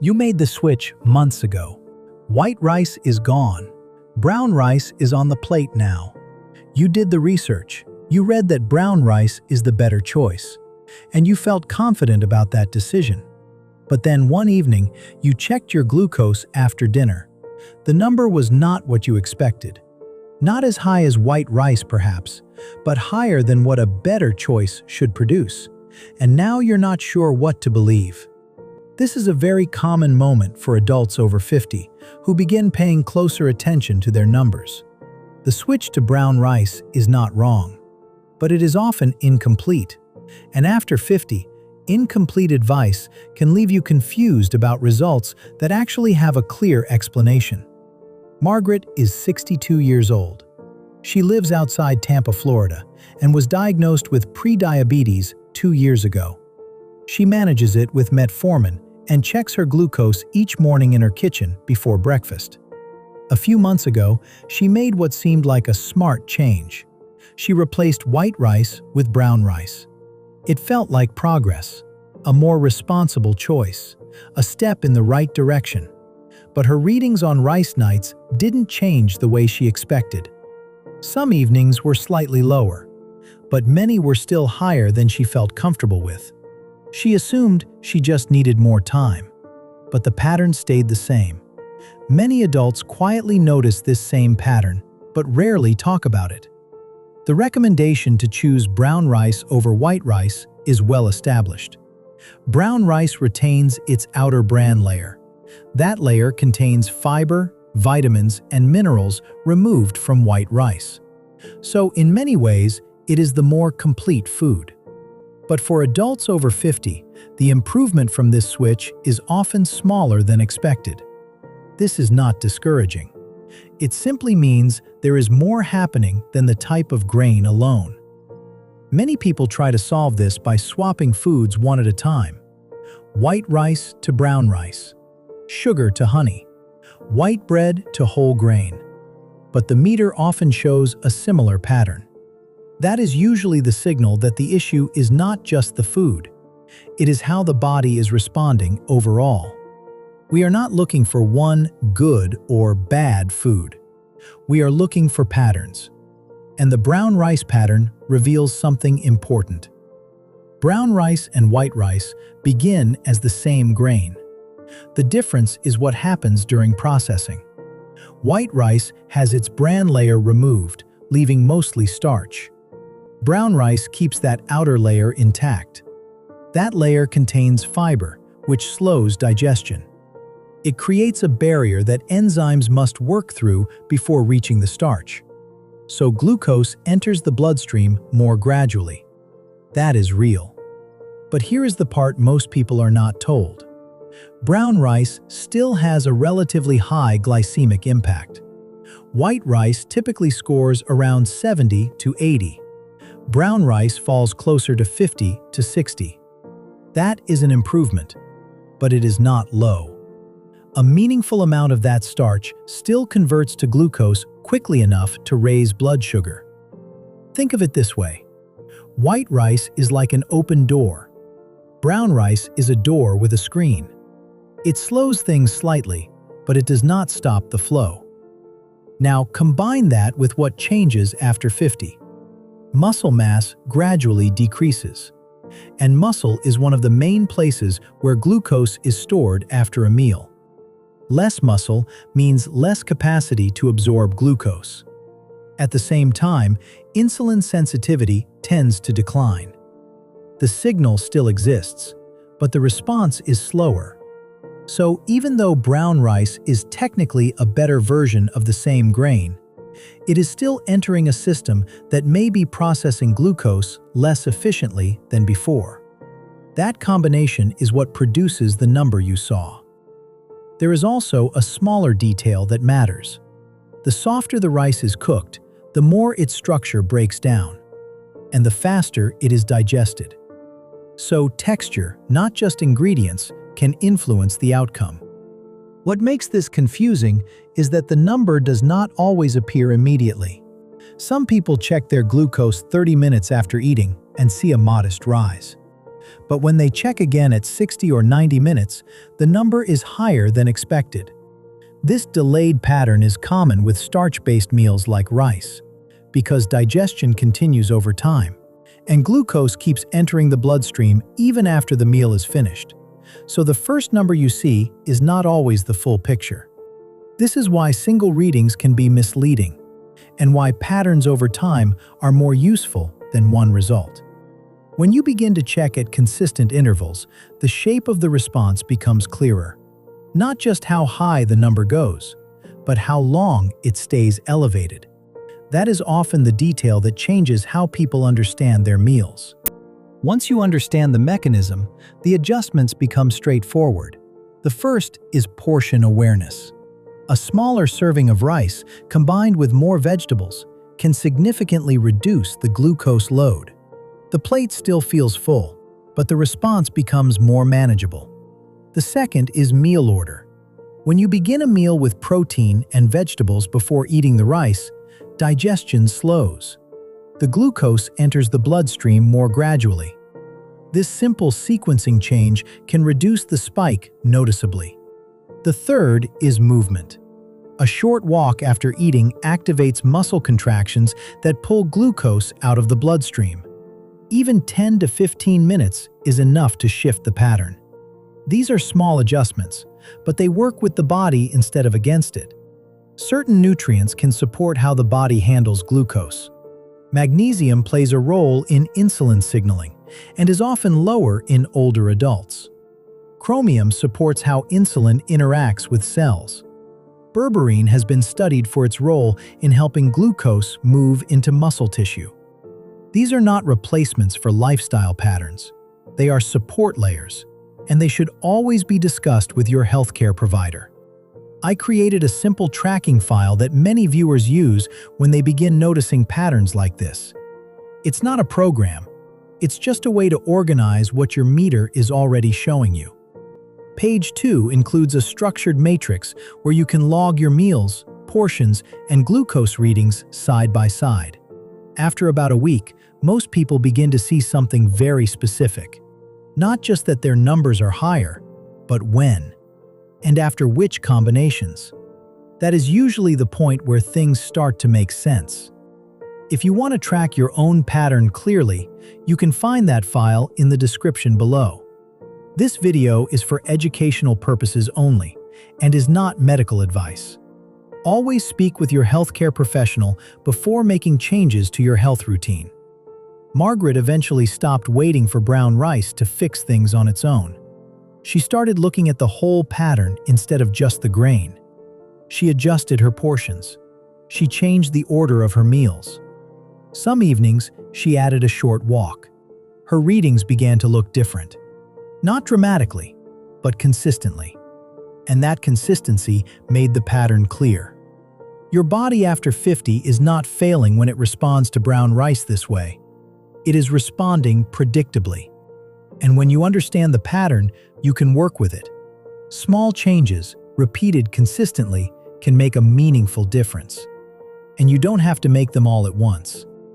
You made the switch months ago. White rice is gone. Brown rice is on the plate now. You did the research. You read that brown rice is the better choice. And you felt confident about that decision. But then one evening, you checked your glucose after dinner. The number was not what you expected. Not as high as white rice perhaps, but higher than what a better choice should produce. And now you're not sure what to believe. This is a very common moment for adults over 50 who begin paying closer attention to their numbers. The switch to brown rice is not wrong, but it is often incomplete. And after 50, incomplete advice can leave you confused about results that actually have a clear explanation. Margaret is 62 years old. She lives outside Tampa, Florida, and was diagnosed with prediabetes 2 years ago. She manages it with metformin and checks her glucose each morning in her kitchen before breakfast. A few months ago, she made what seemed like a smart change. She replaced white rice with brown rice. It felt like progress, a more responsible choice, a step in the right direction. But her readings on rice nights didn't change the way she expected. Some evenings were slightly lower, but many were still higher than she felt comfortable with. She assumed she just needed more time, but the pattern stayed the same. Many adults quietly notice this same pattern, but rarely talk about it. The recommendation to choose brown rice over white rice is well established. Brown rice retains its outer bran layer. That layer contains fiber, vitamins, and minerals removed from white rice. So in many ways, it is the more complete food. But for adults over 50, the improvement from this switch is often smaller than expected. This is not discouraging. It simply means there is more happening than the type of grain alone. Many people try to solve this by swapping foods one at a time. White rice to brown rice, sugar to honey, white bread to whole grain. But the meter often shows a similar pattern. That is usually the signal that the issue is not just the food. It is how the body is responding overall. We are not looking for one good or bad food. We are looking for patterns. And the brown rice pattern reveals something important. Brown rice and white rice begin as the same grain. The difference is what happens during processing. White rice has its bran layer removed, leaving mostly starch. Brown rice keeps that outer layer intact. That layer contains fiber, which slows digestion. It creates a barrier that enzymes must work through before reaching the starch. So glucose enters the bloodstream more gradually. That is real. But here is the part most people are not told. Brown rice still has a relatively high glycemic impact. White rice typically scores around 70 to 80. Brown rice falls closer to 50 to 60. That is an improvement, but it is not low. A meaningful amount of that starch still converts to glucose quickly enough to raise blood sugar. Think of it this way. White rice is like an open door. Brown rice is a door with a screen. It slows things slightly, but it does not stop the flow. Now combine that with what changes after 50. Muscle mass gradually decreases. And muscle is one of the main places where glucose is stored after a meal. Less muscle means less capacity to absorb glucose. At the same time, insulin sensitivity tends to decline. The signal still exists, but the response is slower. So even though brown rice is technically a better version of the same grain, it is still entering a system that may be processing glucose less efficiently than before. That combination is what produces the number you saw. There is also a smaller detail that matters. The softer the rice is cooked, the more its structure breaks down, and the faster it is digested. So texture, not just ingredients, can influence the outcome. What makes this confusing is that the number does not always appear immediately. Some people check their glucose 30 minutes after eating and see a modest rise. But when they check again at 60 or 90 minutes, the number is higher than expected. This delayed pattern is common with starch-based meals like rice, because digestion continues over time, and glucose keeps entering the bloodstream even after the meal is finished. So the first number you see is not always the full picture. This is why single readings can be misleading, and why patterns over time are more useful than one result. When you begin to check at consistent intervals, the shape of the response becomes clearer. Not just how high the number goes, but how long it stays elevated. That is often the detail that changes how people understand their meals. Once you understand the mechanism, the adjustments become straightforward. The first is portion awareness. A smaller serving of rice, combined with more vegetables, can significantly reduce the glucose load. The plate still feels full, but the response becomes more manageable. The second is meal order. When you begin a meal with protein and vegetables before eating the rice, digestion slows. The glucose enters the bloodstream more gradually. This simple sequencing change can reduce the spike noticeably. The third is movement. A short walk after eating activates muscle contractions that pull glucose out of the bloodstream. Even 10 to 15 minutes is enough to shift the pattern. These are small adjustments, but they work with the body instead of against it. Certain nutrients can support how the body handles glucose. Magnesium plays a role in insulin signaling and is often lower in older adults. Chromium supports how insulin interacts with cells. Berberine has been studied for its role in helping glucose move into muscle tissue. These are not replacements for lifestyle patterns. They are support layers, and they should always be discussed with your healthcare provider. I created a simple tracking file that many viewers use when they begin noticing patterns like this. It's not a program. It's just a way to organize what your meter is already showing you. Page 2 includes a structured matrix where you can log your meals, portions, and glucose readings side by side. After about a week, most people begin to see something very specific. Not just that their numbers are higher, but when, and after which combinations. That is usually the point where things start to make sense. If you want to track your own pattern clearly, you can find that file in the description below. This video is for educational purposes only and is not medical advice. Always speak with your healthcare professional before making changes to your health routine. Margaret eventually stopped waiting for brown rice to fix things on its own. She started looking at the whole pattern instead of just the grain. She adjusted her portions. She changed the order of her meals. Some evenings, she added a short walk. Her readings began to look different. Not dramatically, but consistently. And that consistency made the pattern clear. Your body after 50 is not failing when it responds to brown rice this way. It is responding predictably. And when you understand the pattern, you can work with it. Small changes, repeated consistently, can make a meaningful difference. And you don't have to make them all at once.